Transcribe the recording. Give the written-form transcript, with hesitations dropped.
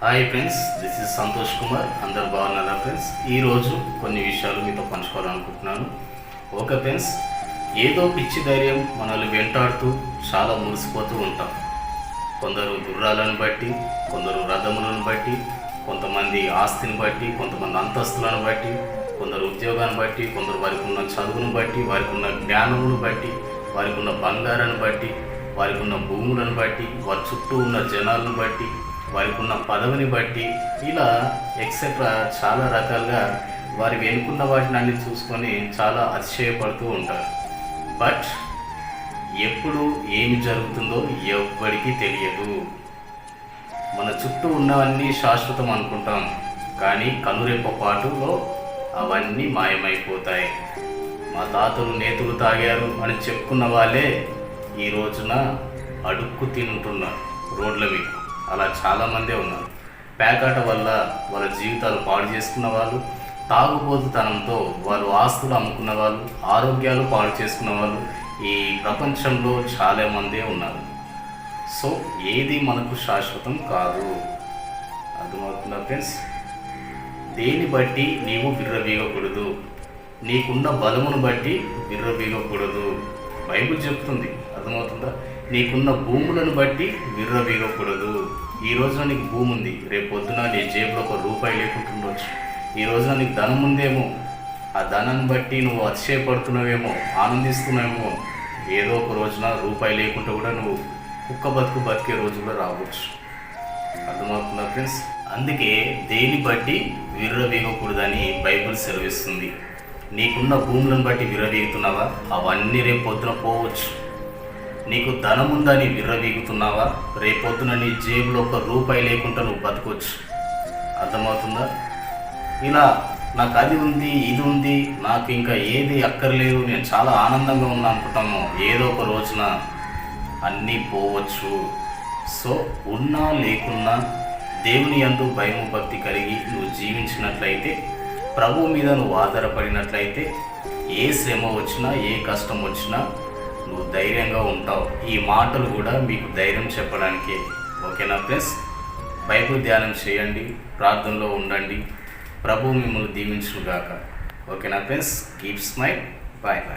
Hi friends, this is Santosh Kumar. అందరు బాగున్నారా friends? ఈరోజు కొన్ని విషయాలు మీతో పంచుకోవాలనుకుంటున్నాను. ఓకే ఫ్రెండ్స్, ఏదో పిచ్చి ధైర్యం మనల్ని వెంటాడుతూ చాలా మురిసిపోతూ ఉంటాం. కొందరు గుర్రాలను బట్టి, కొందరు రథములను బట్టి, కొంతమంది ఆస్తిని బట్టి, కొంతమంది అంతస్తులను బట్టి, కొందరు ఉద్యోగాన్ని బట్టి, కొందరు వారికి ఉన్న చదువును బట్టి, వారికి ఉన్న జ్ఞానమును బట్టి, వారికి ఉన్న బంగారాన్ని బట్టి, వారికి ఉన్న భూములను బట్టి, వారి చుట్టూ ఉన్న జనాలను బట్టి, వారికి ఉన్న పదవిని బట్టి, ఇలా ఎక్సెట్రా చాలా రకాలుగా వారి వెనుకున్న వాటిని అన్ని చూసుకొని చాలా అతిశయపడుతూ ఉంటారు. బట్ ఎప్పుడు ఏమి జరుగుతుందో ఎవ్వడికి తెలియదు. మన చుట్టూ ఉన్నవన్నీ శాశ్వతం అనుకుంటాం, కానీ కనురెప్ప పాటులో అవన్నీ మాయమైపోతాయి. మా తాతలు నేతులు తాగారు అని చెప్పుకున్న వాళ్ళే ఈ రోజున అడుక్కు తింటున్నారు రోడ్ల మీద. అలా చాలామందే ఉన్నారు. పేకాట వల్ల వాళ్ళ జీవితాలు పాడు చేసుకున్న వాళ్ళు, తాగుబోతుతనంతో వాళ్ళు ఆస్తులు అమ్ముకున్న వాళ్ళు, ఆరోగ్యాలు పాడు చేసుకున్న వాళ్ళు ఈ ప్రపంచంలో చాలామందే ఉన్నారు. సో ఏది మనకు శాశ్వతం కాదు. అర్థమవుతుందా ఫ్రెండ్స్? దేని బట్టి నీవు విర్రవీగకూడదు. నీకున్న బలమును బట్టి విర్రవీగకూడదు. బైబిల్ చెప్తుంది. అర్థమవుతుందా? నీకున్న భూములను బట్టి విర్రవీగకూడదు. ఈ రోజున నీకు భూమి ఉంది, రేపు పొద్దున నీ జేబులో ₹1 లేకుంటుండొచ్చు. ఈ రోజున నీకు ధనం ఉందేమో, ఆ ధనాన్ని బట్టి నువ్వు అతిశయపడుతున్నావేమో, ఆనందిస్తున్నావేమో. ఏదో ఒక రోజున ₹1 లేకుండా కూడా నువ్వు కుక్క బతుకు బతికే రోజు కూడా రావచ్చు. అర్థమవుతుందా ఫ్రెండ్స్? అందుకే దేని బట్టి విర్రవీగకూడదని బైబిల్ సెలవిస్తుంది. నీకున్న భూములను బట్టి విర్రవీగుతున్నావా? అవన్నీ రేపు పొద్దున పోవచ్చు. నీకు ధనం ఉందని విర్రవీగుతున్నావా? రేపొద్దున నీ జేబులో ₹1 లేకుండా నువ్వు బతకొచ్చు. అర్థమవుతుందా? ఇలా నాకు అది ఉంది, ఇది ఉంది, నాకు ఇంకా ఏది అక్కర్లేదు, నేను చాలా ఆనందంగా ఉన్నా అనుకుంటాము. ఏదో ఒక రోజున అన్నీ పోవచ్చు. సో ఉన్నా లేకున్నా దేవుని యందు భయము భక్తి కలిగి నువ్వు జీవించినట్లయితే, ప్రభువు మీద నువ్వు ఆధారపడినట్లయితే, ఏ శ్రమ వచ్చినా, ఏ కష్టం వచ్చినా నువ్వు ధైర్యంగా ఉంటావు. ఈ మాటలు కూడా మీకు ధైర్యం చెప్పడానికి. ఓకేనా ఫ్రెండ్స్? బైబిల్ ధ్యానం చేయండి, ప్రార్థనలో ఉండండి. ప్రభువు మిమ్మల్ని దీవించుగాక. ఓకేనా friends? Keep smile. Bye bye.